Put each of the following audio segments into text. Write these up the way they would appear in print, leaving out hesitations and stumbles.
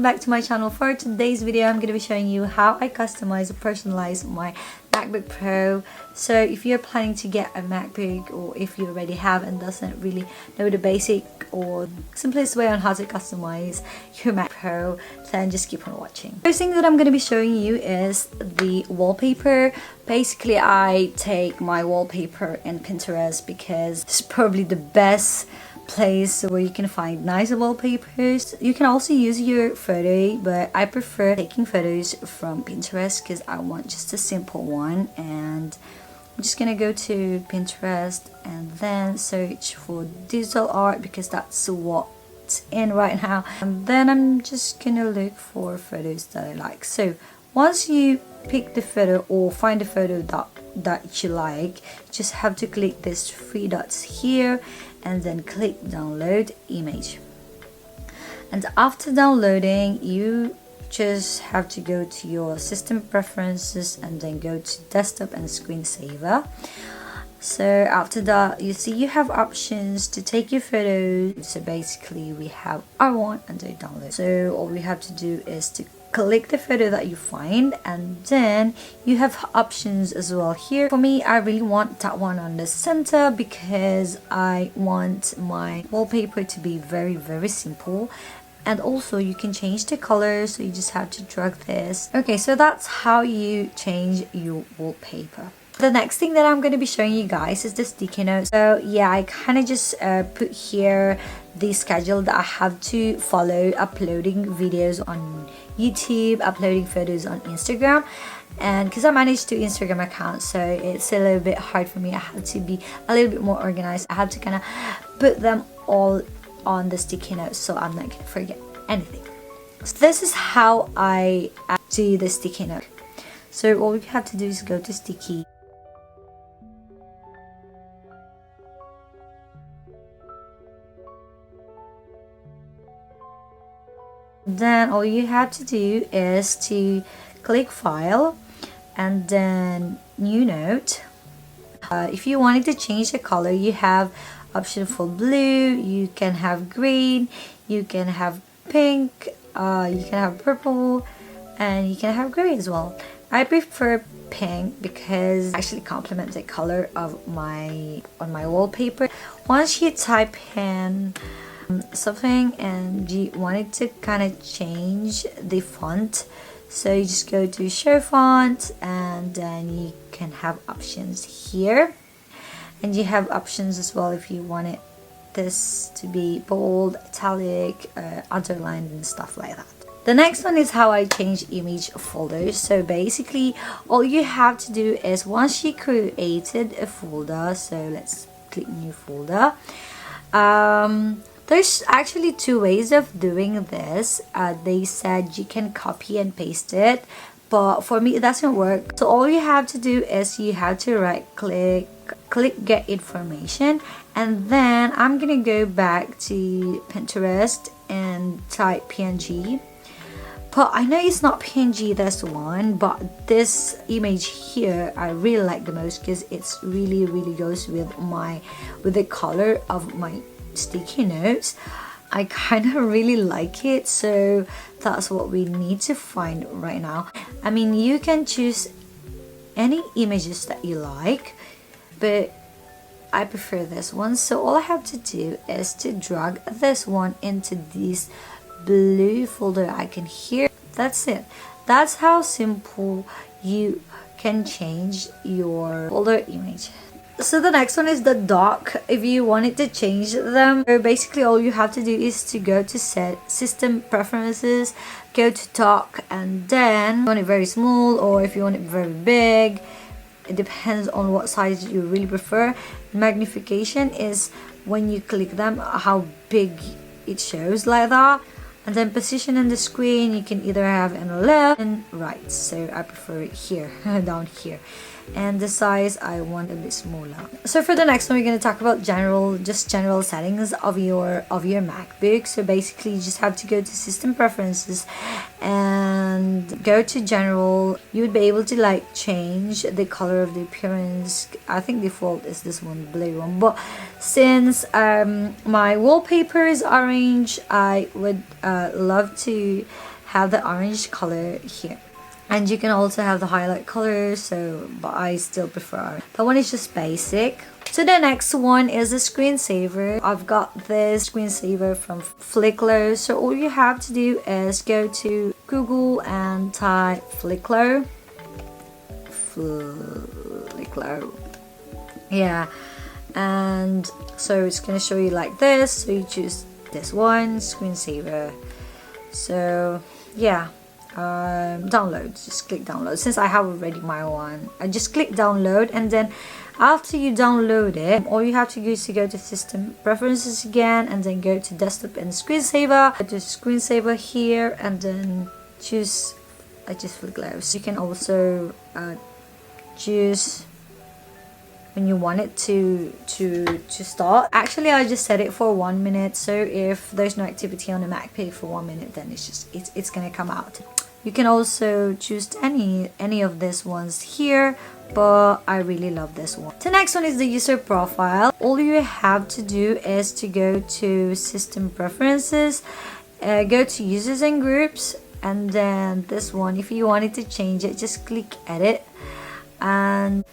welcome back to my channel. For today's video, I'm going to be showing you how I customize and personalize my MacBook Pro. So if you're planning to get a MacBook, or if you already have and doesn't really know the basic or simplest way on how to customize your Mac Pro, then just keep on watching. First thing that I'm going to be showing you is the wallpaper. Basically, I take my wallpaper in Pinterest because it's probably the best place where you can find nice wallpapers. You can also use your photo, but I prefer taking photos from Pinterest because I want just a simple one. And I'm just gonna go to Pinterest and then search for digital art because that's what's in right now. And then I'm just gonna look for photos that I like. So once you pick the photo or find a photo that you like, you just have to click these three dots here and then click download image. And after downloading, you just have to go to your system preferences and then go to desktop and screensaver. So after that, you see you have options to take your photos. So basically we have R1 under download. So all we have to do is to click the photo that you find, and then you have options as well here. For me, I really want that one on the center because I want my wallpaper to be very simple. And also you can change the color, so you just have to drag this. Okay, so that's how you change your wallpaper. The next thing that I'm going to be showing you guys is the sticky notes. So yeah, I kind of just put here the schedule that I have to follow, uploading videos on YouTube, uploading photos on Instagram. And because I managed 2 Instagram accounts, so it's a little bit hard for me. I have to be a little bit more organized. I have to kind of put them all on the sticky notes so I'm not going to forget anything. So this is how I do the sticky note. So all we have to do is go to sticky. Then all you have to do is to click file and then new note. If you wanted to change the color, you have option for blue, you can have green, you can have pink, you can have purple, and you can have gray as well. I prefer pink because it actually complements the color of my wallpaper. Once you type in something and you wanted to kind of change the font, so you just go to show font and then you can have options here, and you have options as well if you wanted this to be bold, italic, underlined and stuff like that. The next one is how I change image folders. So basically all you have to do is, once you created a folder, so let's click new folder. There's actually 2 ways of doing this. They said you can copy and paste it, but for me it doesn't work. So all you have to do is you have to right click, click get information, and then I'm gonna go back to Pinterest and type PNG. But I know it's not PNG, this one, but this image here I really like the most because it's really goes with the color of my sticky notes. I kind of really like it, so that's what we need to find right now. I mean, you can choose any images that you like, but I prefer this one. So all I have to do is to drag this one into this blue folder icon here. That's it. That's how simple you can change your folder image. So the next one is the dock. If you wanted to change them, so basically all you have to do is to go to set system preferences, go to dock, and then if you want it very small or if you want it very big, it depends on what size you really prefer. Magnification is when you click them how big it shows, like that. And then position on the screen, you can either have in the left and right, so I prefer it here down here. And the size I want a bit smaller. So for the next one, we're going to talk about general settings of your MacBook. So basically you just have to go to system preferences and go to general. You would be able to like change the color of the appearance. I think default is this one, blue one, but since my wallpaper is orange, I would love to have the orange color here. And you can also have the highlight color, but I still prefer. That one is just basic. So the next one is a screensaver. I've got this screensaver from VLLO. So all you have to do is go to Google and type VLLO. Yeah, and so it's gonna show you like this. So you choose this one, screensaver. So yeah, download, just click download. Since I have already my one, I just click download, and then after you download it, all you have to do is to go to system preferences again, and then go to desktop and screensaver. Go to screensaver here, and then choose VLLO. So you can also choose when you want it to start. Actually, I just set it for 1 minute, so if there's no activity on the MacBook for 1 minute, then it's gonna come out. You can also choose any of these ones here, but I really love this one. The next one is the user profile. All you have to do is to go to system preferences, go to users and groups, and then this one, if you wanted to change it, just click edit, and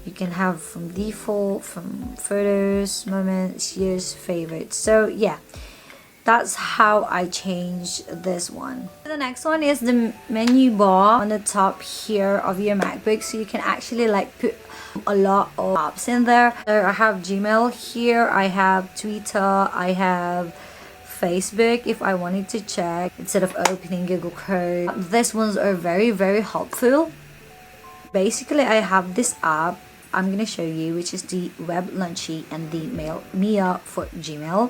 you can have from default, from photos, moments, years, favorites. So yeah, that's how I changed this one. The next one is the menu bar on the top here of your MacBook, so you can actually like put a lot of apps in there. So I have Gmail here, I have Twitter, I have Facebook if I wanted to check instead of opening Google Chrome. These ones are very helpful. Basically, I have this app I'm gonna show you, which is the Web Launchy and the Mia for Gmail.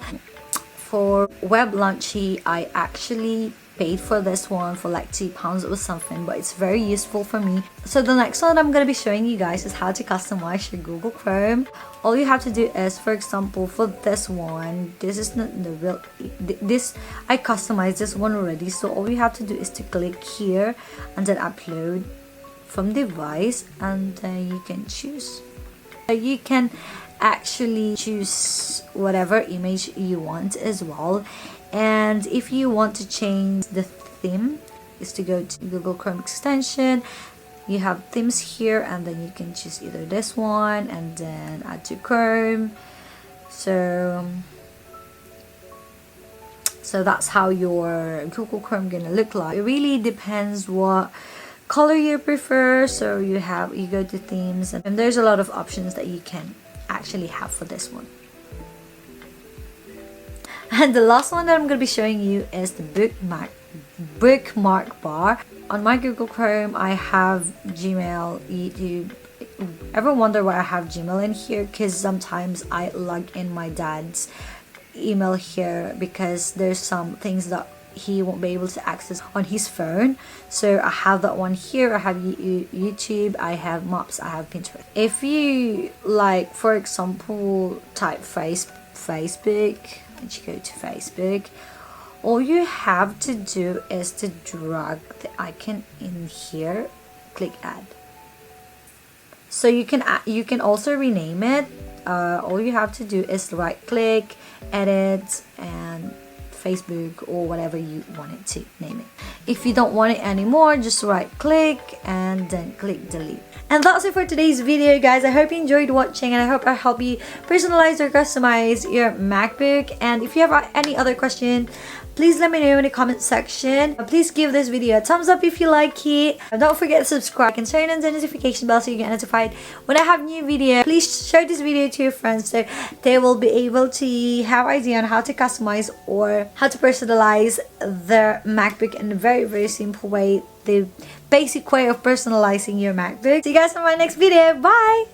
For Web Launchy, I actually paid for this one for like £2 or something, but it's very useful for me. So the next one I'm gonna be showing you guys is how to customize your Google Chrome. All you have to do is, for example, for this one, this is not the real, I customized this one already. So all you have to do is to click here and then upload from device, and then you can choose. You can actually choose whatever image you want as well. And if you want to change the theme, is to go to Google Chrome extension. You have themes here, and then you can choose either this one and then add to Chrome. So that's how your Google Chrome gonna look like. It really depends what color you prefer. So you go to themes, and there's a lot of options that you can actually have for this one. And the last one that I'm going to be showing you is the bookmark bar. On my Google Chrome, I have Gmail, YouTube. Ever wonder why I have Gmail in here? Because sometimes I log in my dad's email here because there's some things that he won't be able to access on his phone. So I have that one here. I have YouTube, I have Maps, I have Pinterest. If you like, for example, type Facebook, and you go to Facebook, all you have to do is to drag the icon in here, click add. So you can also rename it. All you have to do is right click, edit, and Facebook or whatever you want it to name it. If you don't want it anymore, just right click and then click delete. And that's it for today's video, guys. I hope you enjoyed watching, and I hope I help you personalize or customize your MacBook. And if you have any other question, please let me know in the comment section. Please give this video a thumbs up if you like it. And don't forget to subscribe and turn on the notification bell so you get notified when I have new video. Please share this video to your friends so they will be able to have idea on how to customize or how to personalize their MacBook in a very simple way. The basic way of personalizing your MacBook. See you guys in my next video. Bye!